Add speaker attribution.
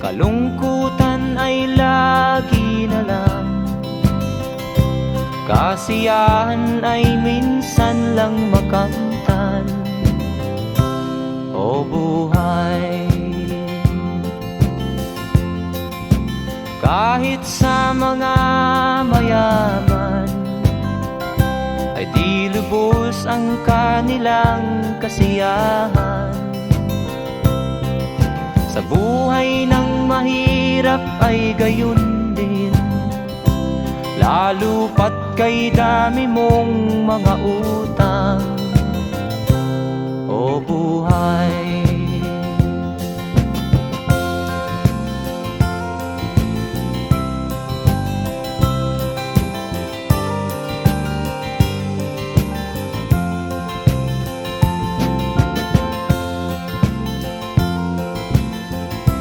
Speaker 1: Kalungkutan ay lagi na lang, kasiyahan ay minsan lang makamtan. O buhay, kahit sa mga mayaman ay di lubos ang kanilang kasiyahan. Sa buhay ng mahirap ay gayon din, lalo pat kay dami mong mga utang. O buhay,